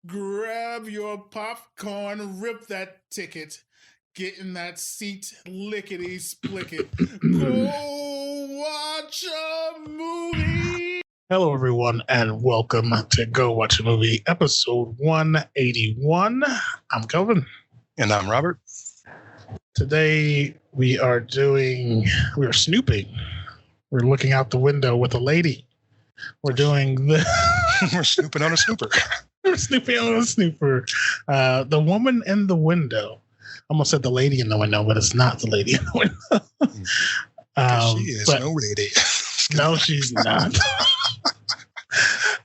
Grab your popcorn, rip that ticket, get in that seat, lickety split. Go watch a movie. Hello, everyone, and welcome to Go Watch a Movie, episode 181. I'm Kelvin. And I'm Robert. Today we are snooping. We're looking out the window with a lady. We're doing the... We're snooping on a snooper. We're snooping on a snooper. The woman in the window. I almost said the lady in the window, but it's not the lady in the window. She is no lady. No, she's not.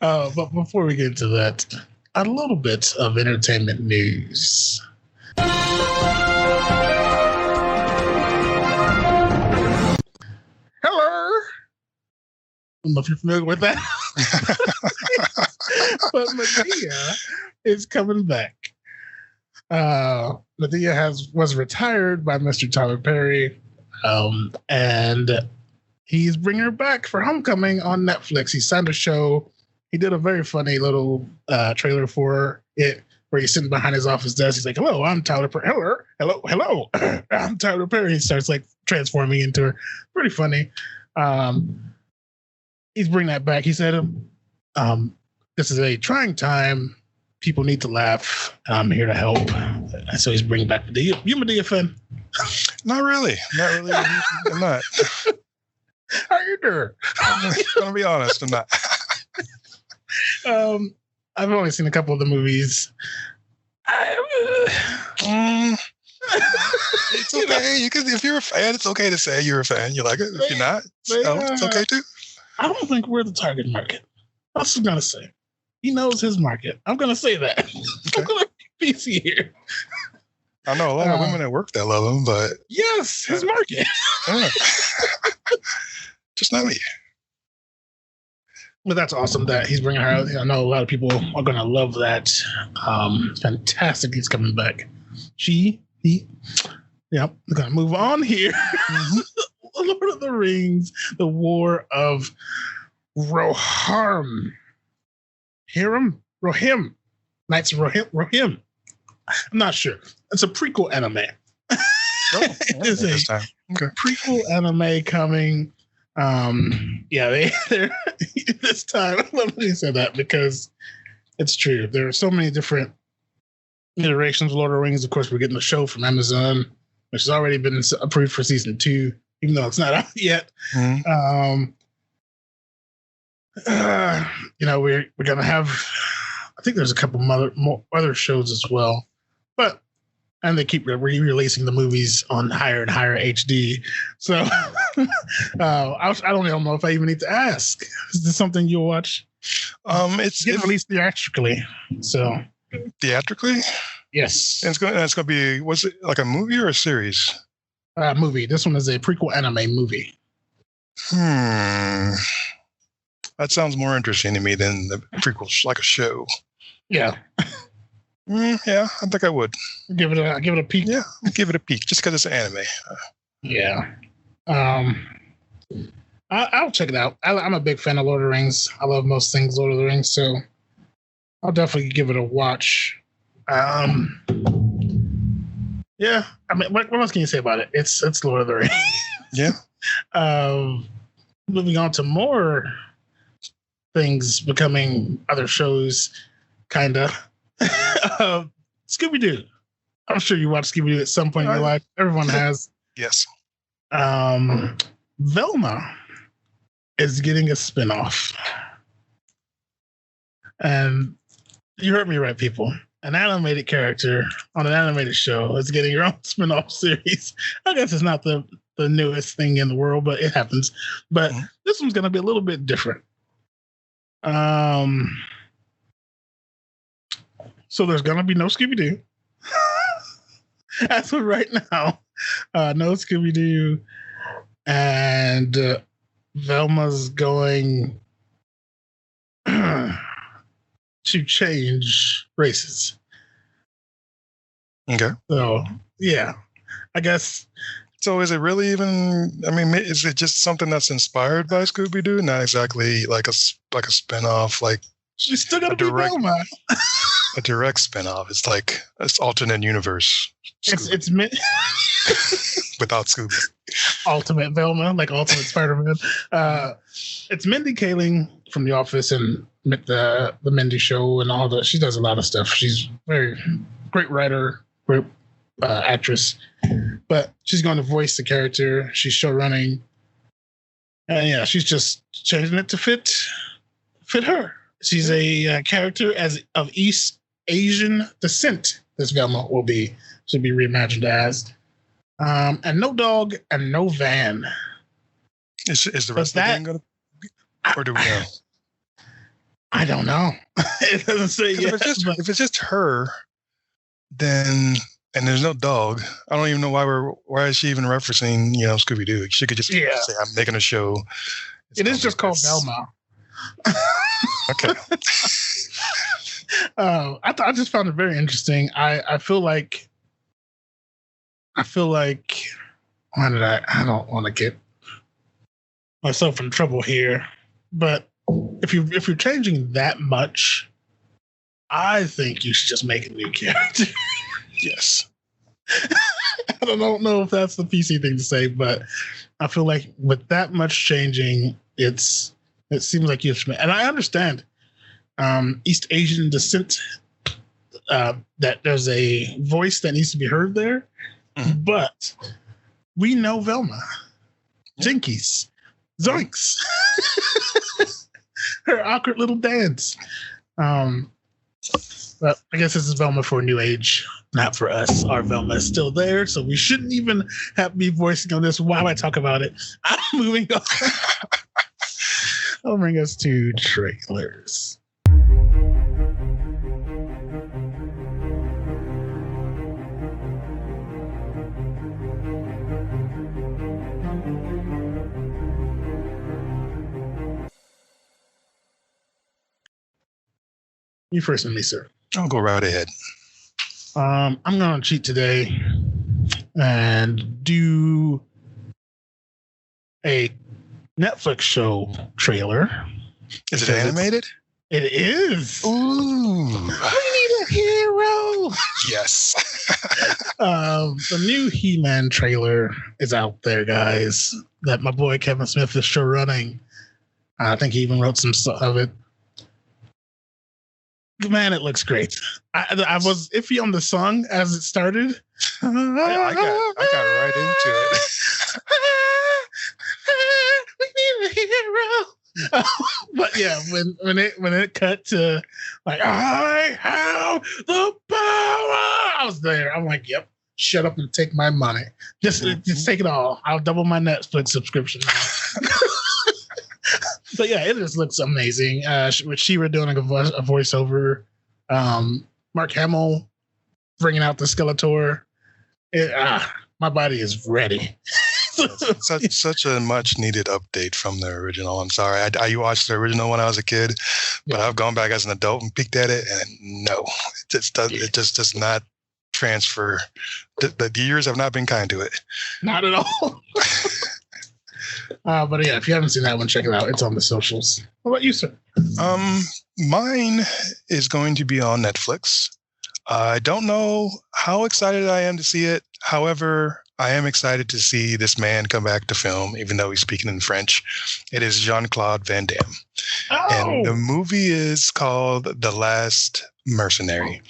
But before we get into that, a little bit of entertainment news. Hello. I don't know if you're familiar with that. But Medea is coming back. Medea was retired by Mr. Tyler Perry, and he's bringing her back for Homecoming on Netflix. He signed a show. He did a very funny little trailer for it where he's sitting behind his office desk. He's like, "Hello, I'm Tyler Perry. Hello, I'm Tyler Perry." He starts like transforming into her. Pretty funny. He's bringing that back. He said, "This is a trying time. People need to laugh. I'm here to help." And so he's bringing back Medea. You Medea fan? Not really. I'm not. Are you there? I'm gonna be honest. I'm not. I've only seen a couple of the movies. It's okay. You can, if you're a fan, it's okay to say you're a fan. You like it. If you're not, it's okay too. I don't think we're the target market. That's what I'm gonna say. He knows his market. I'm gonna say that. Okay. I'm gonna be PC here. I know a lot of women at work that love him, but yes, his market. Yeah. Just not me. But that's awesome that he's bringing her out. I know a lot of people are gonna love that. Fantastic. He's coming back. Yep. We're gonna move on here. Lord of the Rings, the War of Rohirrim. Rohim. Knights of Rohim. I'm not sure. It's a prequel anime. It is a prequel anime coming. They're this time. Let me say that because it's true. There are so many different iterations of Lord of the Rings. Of course, we're getting the show from Amazon, which has already been approved for season 2, even though it's not out yet. Mm-hmm. We're gonna have. I think there's a couple more other shows as well, and they keep re-releasing the movies on higher and higher HD. So I don't even know if I even need to ask. Is this something you'll watch? It's getting released theatrically. So theatrically, yes. And it's gonna be. Was it like a movie or a series? Movie. This one is a prequel anime movie. That sounds more interesting to me than the prequel, like a show. Yeah. Yeah, I think I would. Give it a peek. Yeah, give it a peek, just because it's an anime. Yeah. I'll check it out. I'm a big fan of Lord of the Rings. I love most things Lord of the Rings, so I'll definitely give it a watch. Yeah. I mean, what else can you say about it? It's Lord of the Rings. Yeah. Moving on to more things becoming other shows, kinda. Scooby-Doo. I'm sure you watched Scooby-Doo at some point in your life. Everyone has. Yes. Velma is getting a spinoff. And you heard me right, people. An animated character on an animated show is getting your own spinoff series. I guess it's not the newest thing in the world, but it happens. But this one's going to be a little bit different. So there's going to be no Scooby-Doo. As of right now, no Scooby-Doo. And Velma's going to change races. Okay. So, yeah. I guess So is it really even, I mean, is it just something that's inspired by Scooby-Doo? Not exactly like a spinoff, like she's still gonna be Velma. a direct spinoff. It's like it's alternate universe. It's without Scooby. Ultimate Velma, like Ultimate Spider-Man. It's Mindy Kaling from The Office and the Mindy Show and all that. She does a lot of stuff. She's very great writer, great actress. But she's going to voice the character. She's show running. And yeah, she's just changing it to fit her. She's a character of East Asian descent. This Velma should be reimagined as. And no dog and no van. Is the rest of the gang going to? Or do we know? I don't know. It doesn't say yet. If it's just her, then and there's no dog. I don't even know why is she even referencing Scooby Doo? She could just say I'm making a show. It is just called Velma. Okay. I just found it very interesting. I feel like I don't want to get myself in trouble here, but if you're changing that much, I think you should just make a new character. Yes. I don't know if that's the PC thing to say, but I feel like with that much changing, it seems like you should. And I understand East Asian descent, that there's a voice that needs to be heard there, but we know Velma, Jinkies, Zoinks, her awkward little dance. But I guess this is Velma for a new age, not for us. Our Velma is still there, so we shouldn't even have me voicing on this while I talk about it. I'm moving on. I'll bring us to trailers. You first with me, sir. I'll go right ahead. I'm going to cheat today and do a Netflix show trailer. Is it animated? It is. Ooh. We need a hero. Yes. The new He-Man trailer is out there, guys, that my boy Kevin Smith is show running. I think he even wrote some of it. Man, it looks great. I was iffy on the song as it started. Yeah, I got right into it. We need a hero. But yeah, when it cut to like I have the power, I was there. I'm like, yep. Shut up and take my money. Just take it all. I'll double my Netflix subscription now. But yeah, it just looks amazing. With She-Ra doing a voiceover, Mark Hamill bringing out the Skeletor. My body is ready. Such a much needed update from the original. I'm sorry, I watched the original when I was a kid, but I've gone back as an adult and peeked at it, and no, it just does not transfer. The years have not been kind to it. Not at all. But yeah, if you haven't seen that one, check it out. It's on the socials. What about you, sir? Mine is going to be on Netflix. I don't know how excited I am to see it. However, I am excited to see this man come back to film, even though he's speaking in French. It is Jean-Claude Van Damme. Oh. And the movie is called The Last Mercenary.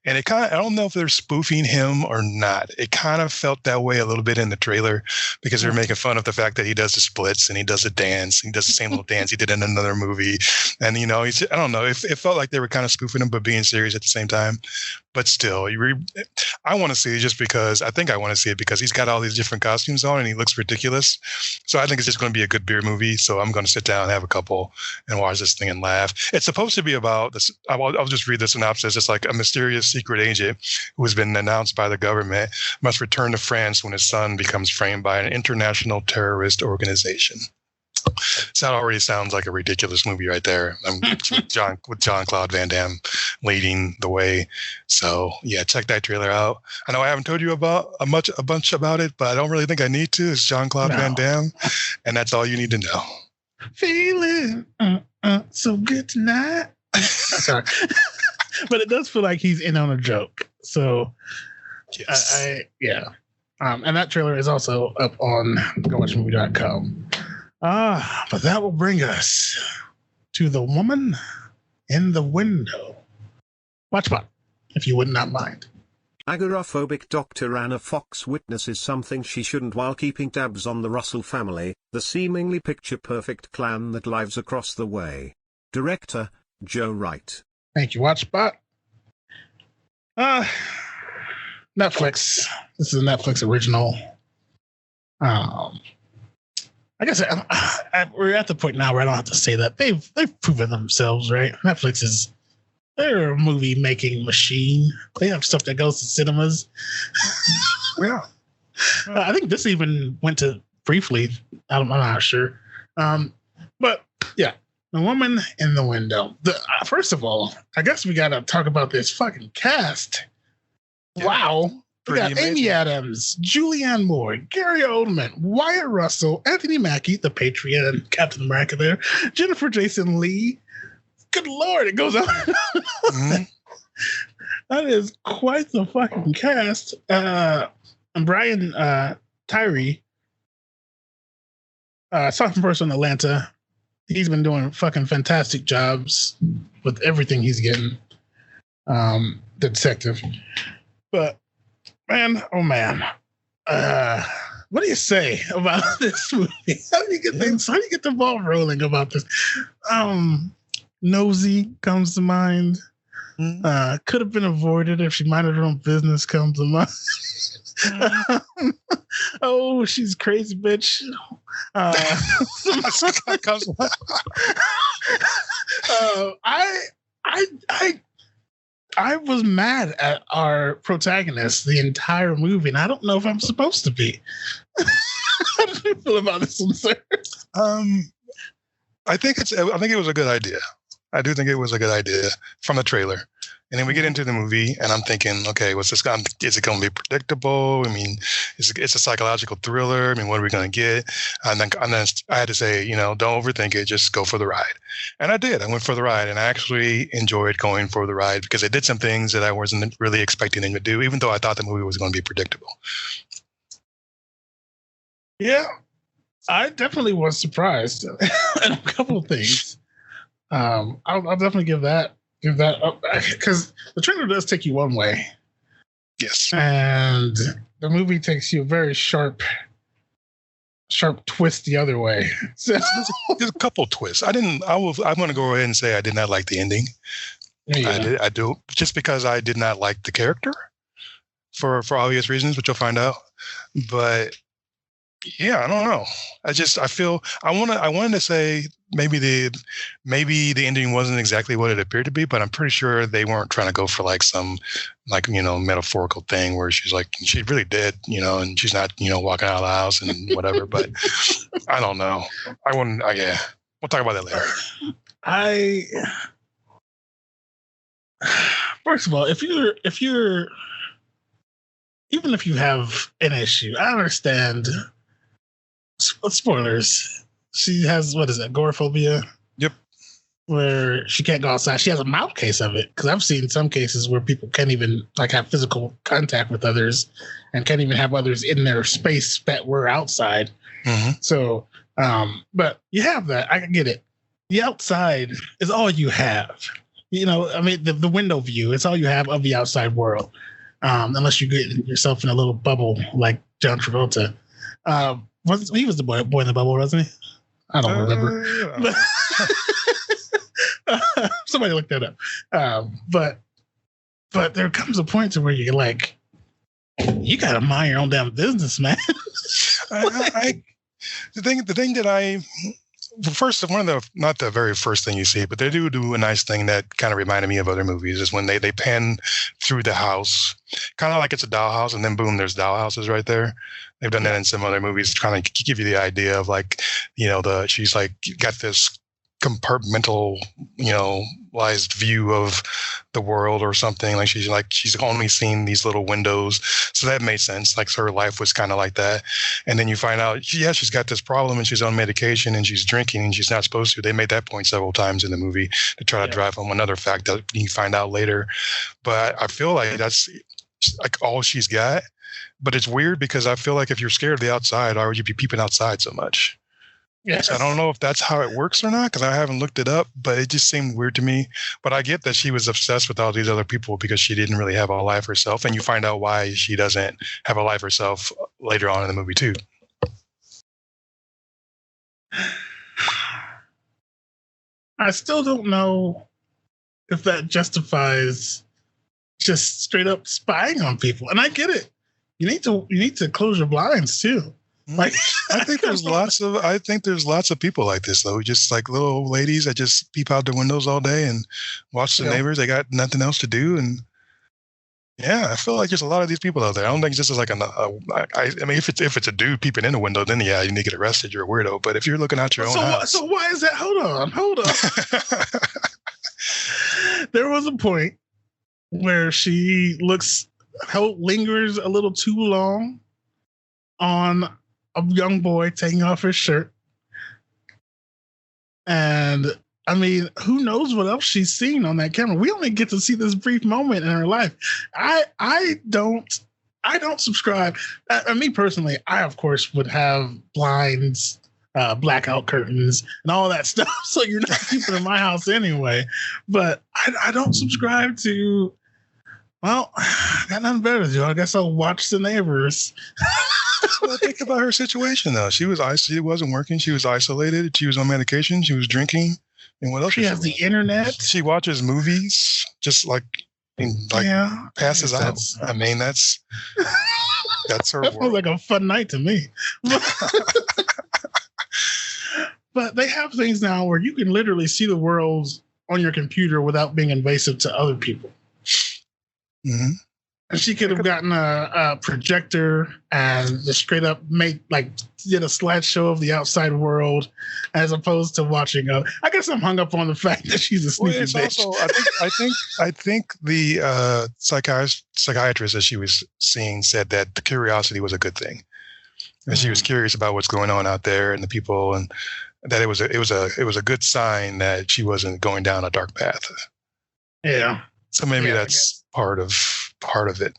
And it I don't know if they're spoofing him or not. It kind of felt that way a little bit in the trailer because they're making fun of the fact that he does the splits and he does a dance. He does the same little dance he did in another movie. And, I don't know. It felt like they were kind of spoofing him, but being serious at the same time. But still, I want to see it just because I think I want to see it because he's got all these different costumes on and he looks ridiculous. So I think it's just going to be a good beer movie. So I'm going to sit down and have a couple and watch this thing and laugh. It's supposed to be about this. I'll just read the synopsis. It's like a mysterious secret agent who has been announced by the government must return to France when his son becomes framed by an international terrorist organization. So that already sounds like a ridiculous movie right there. With Jean-Claude Van Damme leading the way. So yeah, check that trailer out. I know I haven't told you about a bunch about it, but I don't really think I need to. It's Jean-Claude Van Damme, and that's all you need to know. Feeling so good tonight. Sorry. But it does feel like he's in on a joke. So, Yes. and that trailer is also up on GoWatchMovie.com. But that will bring us to The Woman in the Window. Watchbot, if you would not mind. Agoraphobic Dr. Anna Fox witnesses something she shouldn't while keeping tabs on the Russell family, the seemingly picture-perfect clan that lives across the way. Director, Joe Wright. Thank you, Watchbot. Netflix. This is a Netflix original. I guess we're at the point now where I don't have to say that. They've proven themselves, right? They're a movie making machine. They have stuff that goes to cinemas. Yeah. I think this even went to briefly. I'm not sure. But yeah, The Woman in the Window. First of all, I guess we got to talk about this fucking cast. Yeah. Wow. We got Pretty Amy amazing. Adams, Julianne Moore, Gary Oldman, Wyatt Russell, Anthony Mackie, the Patriot and Captain America there, Jennifer Jason Leigh. Good Lord, it goes on. Mhm. That is quite the fucking cast. And Brian Tyree, saw him first in Atlanta. He's been doing fucking fantastic jobs with everything he's getting. The detective. But man, oh man. What do you say about this movie? How do you get the ball rolling about this? Nosy comes to mind. Could have been avoided if she minded her own business comes to mind. Oh, she's crazy, bitch. I was mad at our protagonist the entire movie, and I don't know if I'm supposed to be. How do you feel about this one, sir? I think it was a good idea. I do think it was a good idea from the trailer. And then we get into the movie, and I'm thinking, okay, what's this? Is it going to be predictable? I mean, it's a psychological thriller. I mean, what are we going to get? And then I had to say, don't overthink it. Just go for the ride. And I did. I went for the ride, and I actually enjoyed going for the ride because it did some things that I wasn't really expecting them to do, even though I thought the movie was going to be predictable. Yeah, I definitely was surprised at a couple of things. I'll definitely give that up because the trailer does take you one way. Yes. And the movie takes you a very sharp twist the other way. So There's a couple twists. I'm going to go ahead and say I did not like the ending. yeah. I do, just because I did not like the character for obvious reasons, which you'll find out. But yeah, I don't know. I wanted to say maybe the ending wasn't exactly what it appeared to be, but I'm pretty sure they weren't trying to go for like some metaphorical thing where she's like she really did, and she's not walking out of the house and whatever. But I don't know. I wouldn't. Yeah, we'll talk about that later. First of all, if you're even if you have an issue, I understand. Spoilers. She has, what is it, agoraphobia? Yep. Where she can't go outside. She has a mild case of it because I've seen some cases where people can't even have physical contact with others and can't even have others in their space that we're outside. Mm-hmm. So, but you have that. I can get it. The outside is all you have. The window view, it's all you have of the outside world. Unless you get yourself in a little bubble like John Travolta. He was the boy in the bubble, wasn't he? I don't remember. Somebody look that up. But there comes a point to where you're like, you gotta mind your own damn business, man. The thing that first, not the very first thing you see, but they do a nice thing that kind of reminded me of other movies is when they pan through the house, kind of like it's a dollhouse, and then boom, there's dollhouses right there. They've done that in some other movies, trying to give you the idea of she's like got this compartmentalized view of the world or something. Like she's only seen these little windows. So that made sense. Like her life was kind of like that. And then you find out, she's got this problem and she's on medication and she's drinking and she's not supposed to. They made that point several times in the movie to try to drive home another fact that you find out later. But I feel like that's like all she's got. But it's weird because I feel like if you're scared of the outside, why would you be peeping outside so much? Yes. So I don't know if that's how it works or not, because I haven't looked it up, but it just seemed weird to me. But I get that she was obsessed with all these other people because she didn't really have a life herself. And you find out why she doesn't have a life herself later on in the movie, too. I still don't know if that justifies just straight up spying on people. And I get it. You need to close your blinds, too. Like, I think there's lots of people like this though, just like little old ladies that just peep out the windows all day and watch the neighbors. They got nothing else to do, and I feel like there's a lot of these people out there. I don't think it's just like I mean, if it's a dude peeping in the window, then you need to get arrested. You're a weirdo. But if you're looking out your own house, so why is that? Hold on. There was a point where she lingers a little too long on a young boy taking off his shirt. And I mean, who knows what else she's seen on that camera? We only get to see this brief moment in her life. I don't subscribe. Me personally, I of course would have blinds, blackout curtains, and all that stuff. So you're not keeping in my house anyway. But I don't subscribe to. Well, I got nothing better to do. I guess I'll watch the neighbors. Well, think about her situation, though. She wasn't working. She was isolated. She was on medication. She was drinking. And what else? She has the internet. She watches movies, just passes out. I mean, that's her that world. sounds like a fun night to me. But they have things now where you can literally see the world on your computer without being invasive to other people. Mm-hmm. And she could have gotten a projector and just straight up did a slideshow of the outside world as opposed to watching. I guess I'm hung up on the fact that she's a sneaky bitch. Also, I think the psychiatrist that she was seeing said that the curiosity was a good thing, and she was curious about what's going on out there and the people, and that it was a good sign that she wasn't going down a dark path. Yeah. So maybe that's part of it.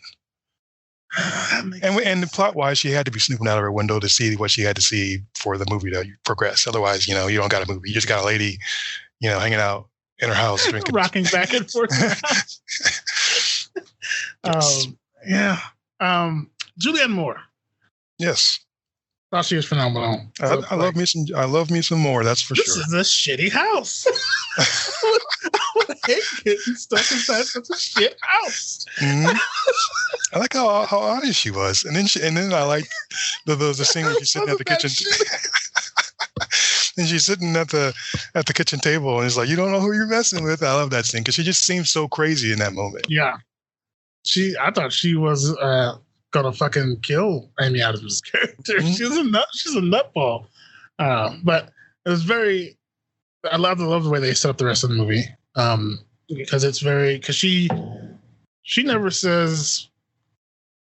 And the plot wise, she had to be snooping out of her window to see what she had to see for the movie to progress. Otherwise, you don't got a movie. You just got a lady, hanging out in her house drinking, rocking back and forth. Yes. Julianne Moore. Yes. Thought she was phenomenal. I love me some more. That's for sure. This is a shitty house. I would hate getting stuck inside such a shit house. Mm-hmm. I like how honest she was, and then I like the scene where she's sitting at the kitchen. And she's sitting at the kitchen table, and it's like, you don't know who you're messing with. I love that scene because she just seems so crazy in that moment. Yeah, I thought she was gonna fucking kill Amy Adams' character. Mm-hmm. She's a nutball. But it was very. I love the way they set up the rest of the movie. Because she never says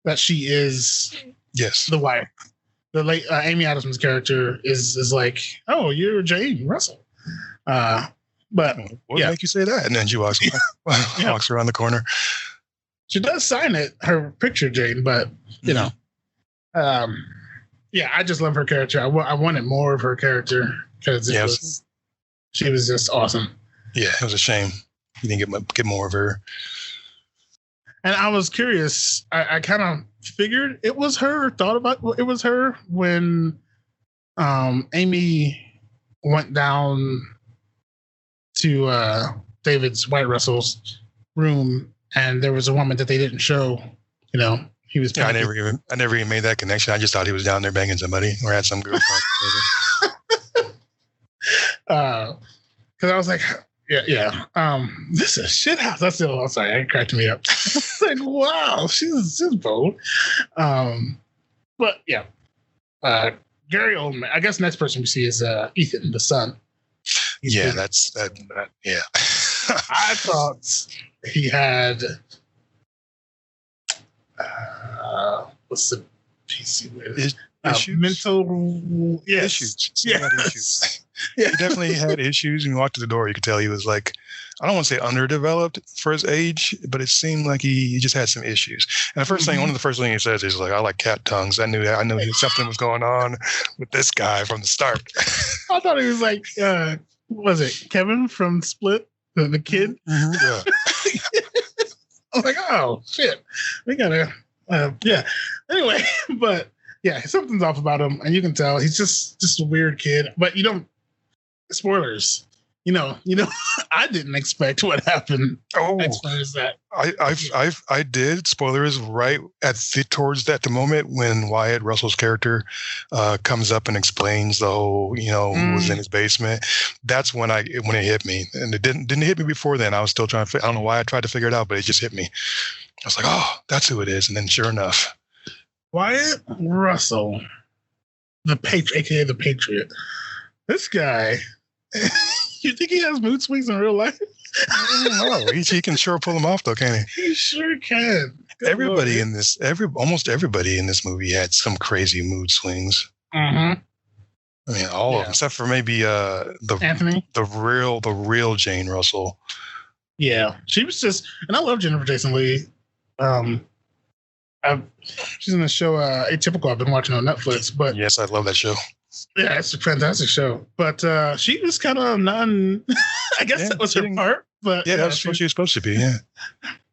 that she is the wife. The late Amy Adams' character is like, oh, you're Jane Russell. But what make you say that? And then she walks around the corner. She does sign it, her picture, Jane, but I just love her character. I wanted more of her character because she was just awesome. Yeah, it was a shame you didn't get more of her. And I was curious. I kind of figured it was her. Thought about it was her when Amy went down to David's White Russell's room, and there was a woman that they didn't show. He was. Yeah, I never even made that connection. I just thought he was down there banging somebody or had some girlfriend. Because I was like, this is a shit house. That's the. Sorry, it cracked me up. Like, wow, she's bold. But yeah, Gary Oldman. I guess next person we see is Ethan, the son. Yeah, that's that. Yeah. I thought he had what's the PC word? Issues. Mental Issues. He had issues. Yeah. He definitely had issues. When you walked to the door, you could tell he was like, I don't want to say underdeveloped for his age, but it seemed like he just had some issues. And the first thing, one of the first things he says is like, I like cat tongues. I knew something was going on with this guy from the start. I thought he was like, was it Kevin from Split, the kid? Yeah. I was like, oh shit, we gotta, yeah. Anyway, but yeah, something's off about him, and you can tell he's just a weird kid. But you don't. Spoilers. You know. I didn't expect what happened. Oh, Spoilers that. I did. Spoilers right at towards that the moment when Wyatt Russell's character comes up and explains the whole, who was in his basement. That's when it hit me, and it didn't hit me before then. I was still trying to. I don't know why I tried to figure it out, but it just hit me. I was like, oh, that's who it is, and then sure enough, Wyatt Russell, the Patriot, aka the Patriot. This guy. You think he has mood swings in real life? I don't know. He can sure pull them off, though, can't he? He sure can. Everybody in this, almost everybody in this movie had some crazy mood swings. Mm-hmm. I mean, all of them, except for maybe Anthony, the real Jane Russell. Yeah, she was just, and I love Jennifer Jason Leigh. She's in the show Atypical. I've been watching on Netflix, but yes, I love that show. Yeah, it's a fantastic show. But she was kind of non. I guess that was her part. But yeah, that's what she was supposed to be. Yeah,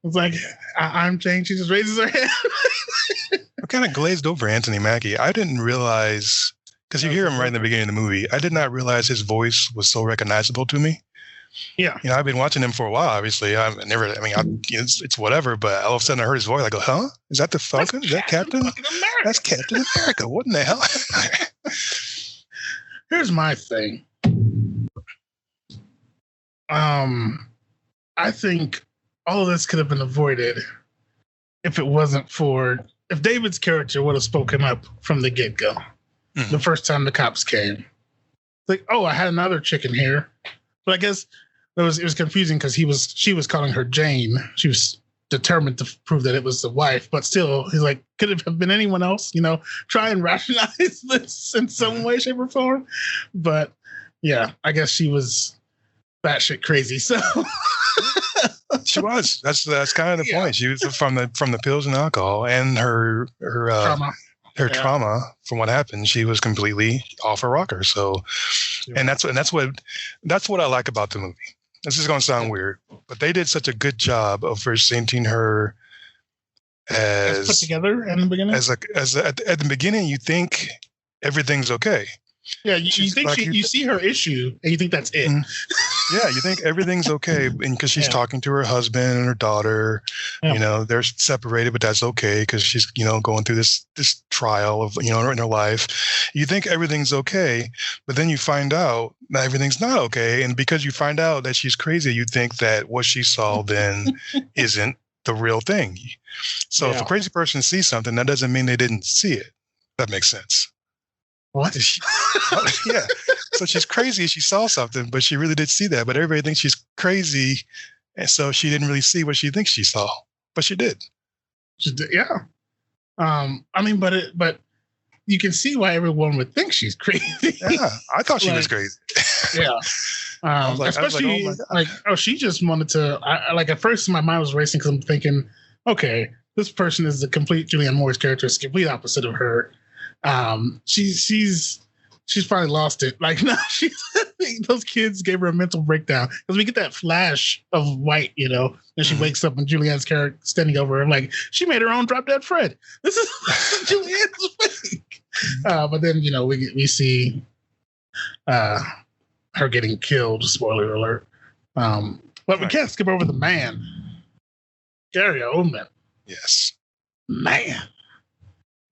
it's like I'm Jane. She just raises her hand. I kind of glazed over Anthony Mackie. I didn't realize because you hear him right in the beginning of the movie. I did not realize his voice was so recognizable to me. Yeah, I've been watching him for a while. Obviously, it's whatever. But all of a sudden, I heard his voice. I go, "Huh? Is that the Falcon? Is that Captain? That's Captain America. What in the hell?" Here's my thing. I think all of this could have been avoided if it wasn't for if David's character would have spoken up from the get-go. Mm-hmm. The first time the cops came. Like, oh, I had another chicken here. But I guess it was confusing because she was calling her Jane. She was determined to prove that it was the wife, but still, he's like, could it have been anyone else? Try and rationalize this in some way, shape, or form. But yeah, I guess she was batshit crazy. So she was. That's kind of the point. She was from the pills and alcohol and her trauma. Trauma from what happened. She was completely off her rocker. So, and that's what I like about the movie. This is going to sound weird, but they did such a good job of presenting her as put together in the beginning. At the beginning, you think everything's okay. Yeah, you think like you see her issue and you think that's it. Yeah, you think everything's okay, and because she's talking to her husband and her daughter, they're separated, but that's okay because she's going through this trial of in her life. You think everything's okay, but then you find out that everything's not okay, and because you find out that she's crazy, you think that what she saw then isn't the real thing. So if a crazy person sees something, that doesn't mean they didn't see it. That makes sense. What? Yeah. So she's crazy. She saw something, but she really did see that. But everybody thinks she's crazy. And so she didn't really see what she thinks she saw, but she did. She did, yeah. But you can see why everyone would think she's crazy. Yeah. I thought she was crazy. Yeah. Especially she just wanted to, at first my mind was racing because I'm thinking, okay, this person is the complete Julianne Moore's character. It's the complete opposite of her. She's probably lost it. Like, no, those kids gave her a mental breakdown because we get that flash of White, and she wakes up and Julianne's character standing over her. I'm like, she made her own Drop Dead Fred. This is Julianne's fake. But then, we see her getting killed. Spoiler alert. But we can't skip over the man, Gary Oldman. Yes, man.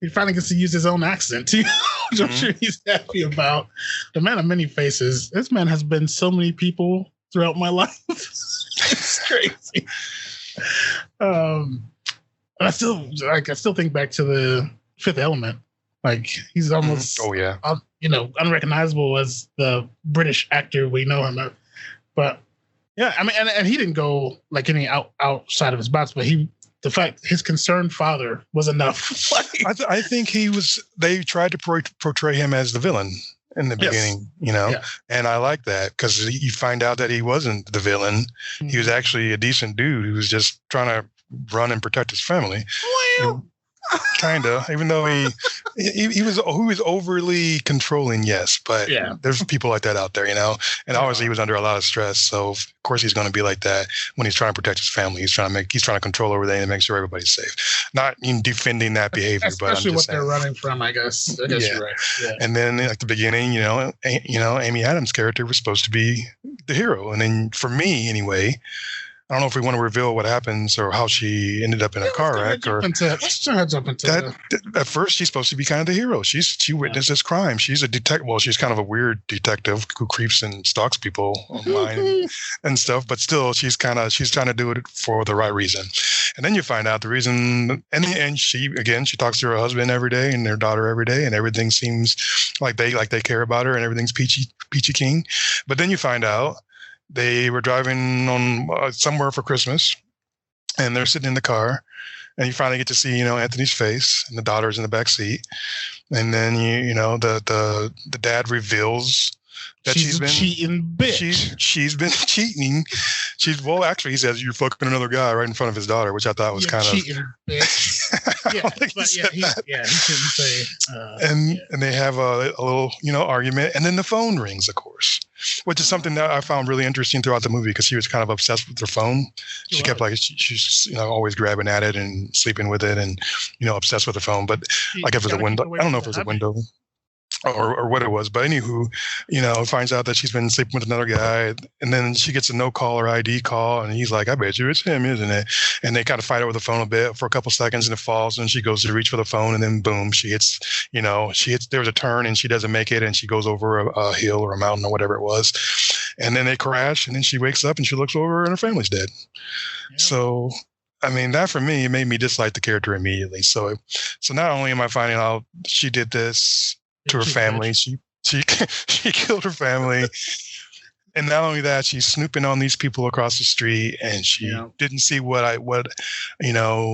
He finally gets to use his own accent too, which I'm sure he's happy about. The man of many faces. This man has been so many people throughout my life. It's crazy. I still think back to the Fifth Element. Like he's almost, unrecognizable as the British actor we know him as. But yeah, I mean, and he didn't go like any outside of his box, but the fact his concerned father was enough. I think they tried to portray him as the villain in the beginning, and I like that because you find out that he wasn't the villain. Mm-hmm. He was actually a decent dude who was just trying to run and protect his family. Well, kinda, even though he was overly controlling, yes, but there's people like that out there, and obviously he was under a lot of stress, so of course he's going to be like that when he's trying to protect his family. He's trying to control everything and make sure everybody's safe, not in defending that behavior, especially but what they're running from. I guess you're right. Yeah. And then at the beginning, Amy Adams' character was supposed to be the hero, and then for me anyway, I don't know if we want to reveal what happens or how she ended up in a car wreck. Let's jump into that. At first, she's supposed to be kind of the hero. She witnessed this crime. She's a detective. Well, she's kind of a weird detective who creeps and stalks people online and stuff. But still, she's trying to do it for the right reason. And then you find out the reason. And she talks to her husband every day and their daughter every day, and everything seems like they care about her and everything's peachy keen. But then you find out they were driving on somewhere for Christmas, and they're sitting in the car, and you finally get to see Anthony's face, and the daughter's in the back seat, and then the dad reveals that she's been cheating, bitch. She's been cheating. Actually, he says you're fucking another guy right in front of his daughter, which I thought was kind of cheating, bitch. He shouldn't say. And they have a little argument, and then the phone rings, of course, which is something that I found really interesting throughout the movie because she was kind of obsessed with her phone. She kept she's always grabbing at it and sleeping with it, and obsessed with her phone. But like if it was a window, I don't know if it was a window. Or what it was, but anywho, finds out that she's been sleeping with another guy, and then she gets a no-caller ID call, and he's like, "I bet you it's him, isn't it?" And they kind of fight over the phone a bit for a couple seconds, and it falls, and she goes to reach for the phone, and then boom, she hits. There's a turn, and she doesn't make it, and she goes over a hill or a mountain or whatever it was, and then they crash, and then she wakes up and she looks over, and her family's dead. Yep. So. I mean, that for me, it made me dislike the character immediately. So not only am I finding out she did this to her family, she killed her family, and not only that, she's snooping on these people across the street, and she didn't see what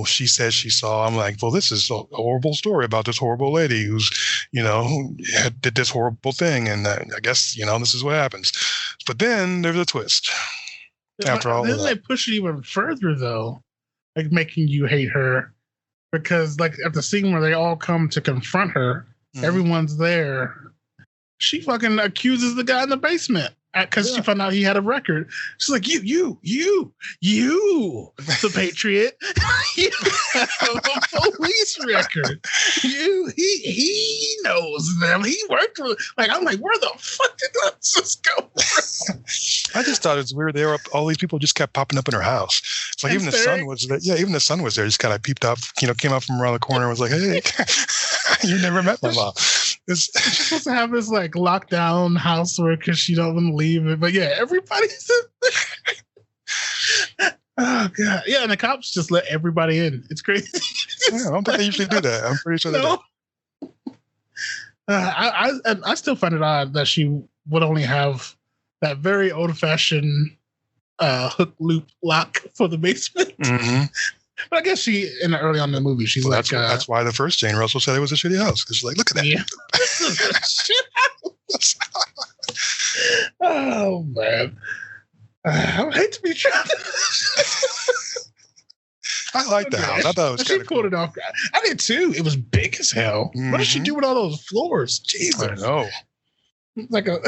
she says she saw. I'm like, well, this is a horrible story about this horrible lady who's who did this horrible thing, and I guess this is what happens. But then there's a twist. After all, then they push it even further though. Like making you hate her because like at the scene where they all come to confront her, everyone's there. She fucking accuses the guy in the basement because she found out he had a record. She's like, you, the Patriot, you have a police record. He knows them. He worked for. Like I'm like, where the fuck did this go from? I just thought it was weird. All these people just kept popping up in her house. It's like even the son was there. Yeah, even the son was there. Just kind of peeped up, came up from around the corner and was like, "Hey, you never met my mom." She's supposed to have this like lockdown house where because she don't want to leave it. But yeah, everybody's in there. Oh god, yeah, and the cops just let everybody in. It's crazy. I don't think they usually do that. I'm pretty sure they do. I still find it odd that she would only have that very old-fashioned hook loop lock for the basement. Mm-hmm. But I guess early on in the movie, she's like... That's why the first Jane Russell said it was a shitty house. Because she's like, look at that. Yeah. Oh, man. I would hate to be trying to... I like the house. I thought it was She pulled it off. I did too. It was big as hell. Mm-hmm. What did she do with all those floors? Jesus. I know. Like a...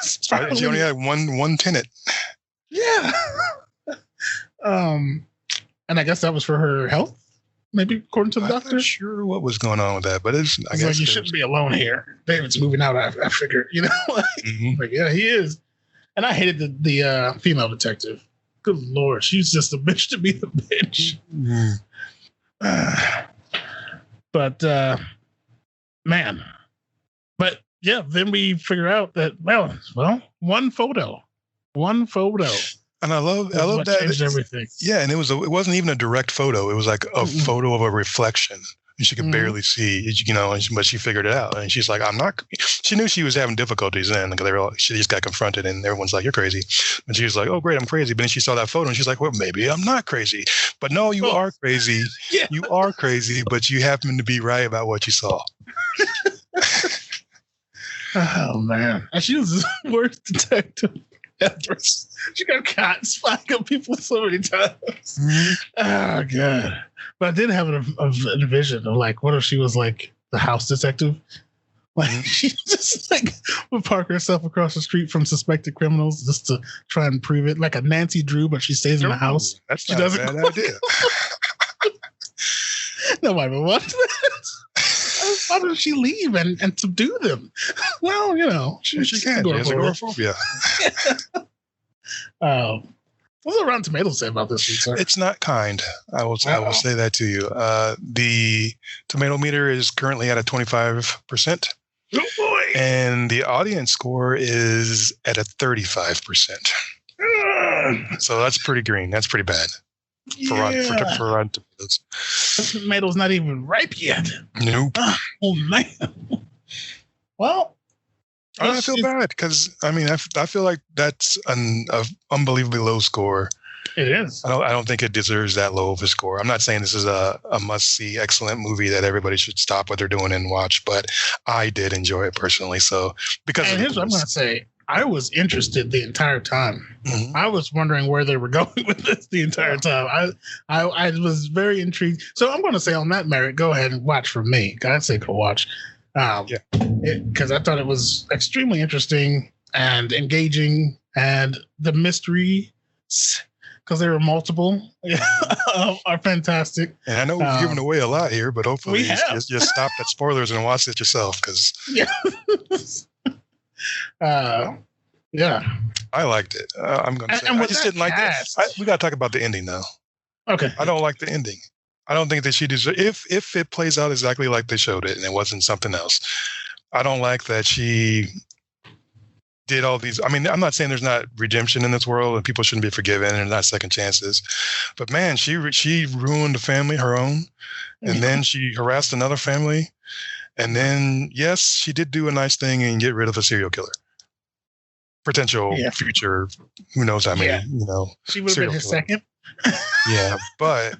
She only had one tenant. Yeah. And I guess that was for her health, maybe according to the doctor. I'm not sure what was going on with that, but I guess like you shouldn't be alone here. David's moving out. I figured, like yeah, he is. And I hated the female detective. Good Lord, she's just a bitch to be the bitch. Mm-hmm. But man, but yeah, then we figure out that well, one photo. And I love that. Changed everything. Yeah, and it wasn't even a direct photo. It was like a photo of a reflection and she could barely see, but she figured it out. And she's like, I'm not, she knew she was having difficulties then because she just got confronted and everyone's like, you're crazy. And she was like, oh, great, I'm crazy. But then she saw that photo and she's like, well, maybe I'm not crazy. But no, you are crazy. Yeah. You are crazy, but you happen to be right about what you saw. Oh, man. And she was the worst detective ever. She got caught spying on people so many times. Oh, God. But I did have a vision of, like, what if she was, like, the house detective? Like, she just, like, would park herself across the street from suspected criminals just to try and prove it. Like a Nancy Drew, but she stays in the house. That's not a bad idea. Nobody would watch that. Why does she leave and subdue them? Well, she can. She has agoraphobia. What's the Rotten Tomatoes say about this week, sir? It's not kind. I will say that to you. The tomato meter is currently at a 25%. Oh boy! And the audience score is at a 35%. So that's pretty green. That's pretty bad. For Rotten Tomatoes. The tomato's not even ripe yet. Nope. Oh man. Well, I feel bad because I feel like that's an unbelievably low score. It is. I don't think it deserves that low of a score. I'm not saying this is a must-see, excellent movie that everybody should stop what they're doing and watch, but I did enjoy it personally. So here's what I'm going to say. I was interested the entire time. Mm-hmm. I was wondering where they were going with this the entire time. I was very intrigued. So I'm going to say on that merit, go ahead and watch for me. I'd say go watch. Because I thought it was extremely interesting and engaging, and the mysteries, because there were multiple, are fantastic. And I know we've given away a lot here, but hopefully you just stop at spoilers and watch it yourself. I liked it. I'm going to say I just didn't like it. We got to talk about the ending though. Okay. I don't like the ending. I don't think that she deserves, if it plays out exactly like they showed it and it wasn't something else. I don't like that she did all these. I'm not saying there's not redemption in this world and people shouldn't be forgiven and not second chances, but man, she ruined a family, her own, and then she harassed another family. And then, yes, she did do a nice thing and get rid of a serial killer. Potential future, who knows how many, She would have been his second. Yeah, but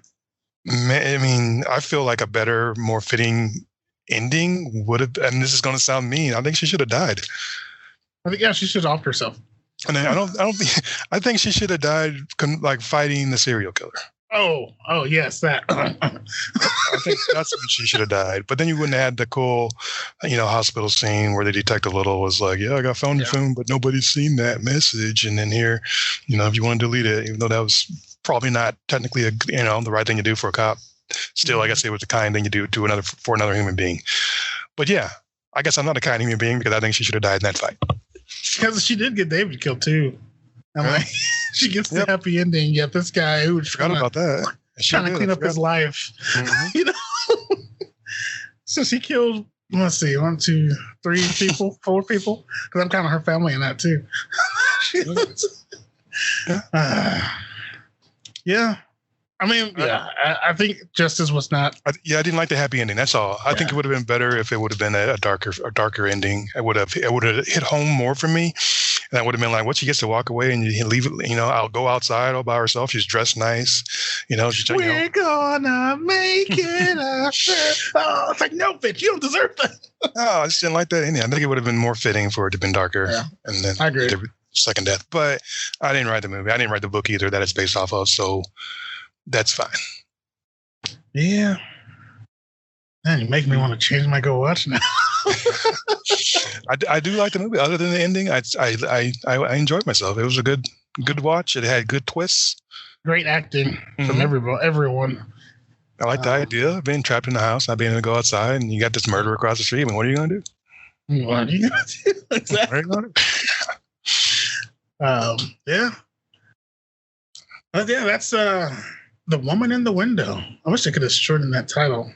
I feel like a better, more fitting ending would have, and this is going to sound mean, I think she should have died. I think, she should have offed herself. And then I think she should have died like fighting the serial killer. Oh, yes, that. I think that's when she should have died. But then you wouldn't have had the cool, hospital scene where the detective Little was like, I got found your phone, but nobody's seen that message. And then here, if you want to delete it, even though that was probably not technically the right thing to do for a cop. Still, I guess it was the kind thing you do to for another human being. But yeah, I guess I'm not a kind human being because I think she should have died in that fight. Because she did get David killed too. Like, she gets the happy ending. Yet this guy who forgot about that, trying to clean up his life. Mm-hmm. So she killed. Let's see, 1, 2, 3 people, 4 people. Because I'm counting her family in that too. I think justice was not. I didn't like the happy ending. That's all. I think it would have been better if it would have been a darker ending. It would have hit home more for me. And that would have been like, what, she gets to walk away and you leave it, I'll go outside all by herself. She's dressed nice. We're gonna make it after. Oh, it's like, no, bitch, you don't deserve that. I just didn't like that ending. I think it would have been more fitting for it to have been darker. Yeah. And then I agree. Second death. But I didn't write the movie. I didn't write the book either that it's based off of. So that's fine. Yeah. Man, you make me want to change my go watch now. I do like the movie. Other than the ending, I enjoyed myself. It was a good watch. It had good twists. Great acting from everyone. I like the idea of being trapped in the house, not being able to go outside, and you got this murder across the street. What are you going to do? What are you going to do? Exactly. Yeah. That's The Woman in the Window. I wish I could have shortened that title.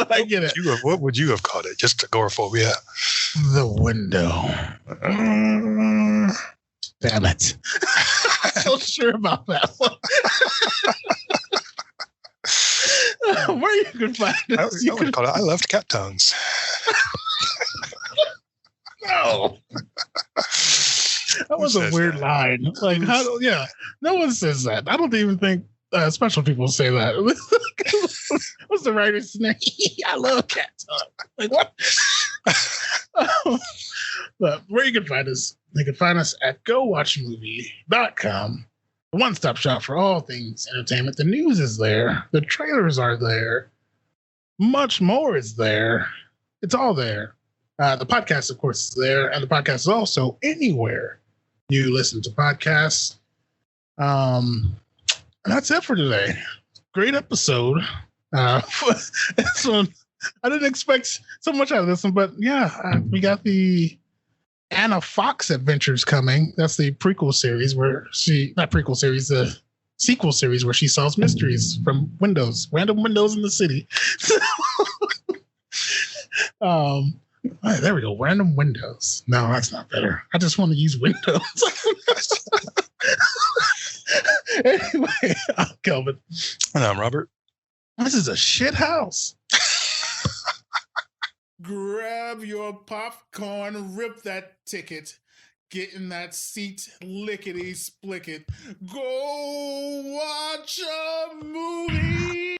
I get it. What would you have called it? Just agoraphobia. The Window. Damn it. I'm so sure about that one. Where you can find us? I loved cat tongues. No. That was a weird line. Like, no one says that. I don't even think special people say that. What's the writer's name? I love cat tongue. Like, what? But where you can find us, you can find us at gowatchmovie.com. The one-stop shop for all things entertainment. The news is there. The trailers are there. Much more is there. It's all there. The podcast, of course, is there. And the podcast is also anywhere you listen to podcasts. And that's it for today. Great episode. So I didn't expect so much out of this one, but yeah, we got the Anna Fox Adventures coming. That's the prequel series the sequel series where she solves mysteries from random windows in the city. There we go. Random windows. No, that's not better. I just want to use windows. Anyway, I'm Kelvin. And I'm Robert. This is a shit house. Grab your popcorn, rip that ticket, get in that seat, lickety-split it. Go watch a movie.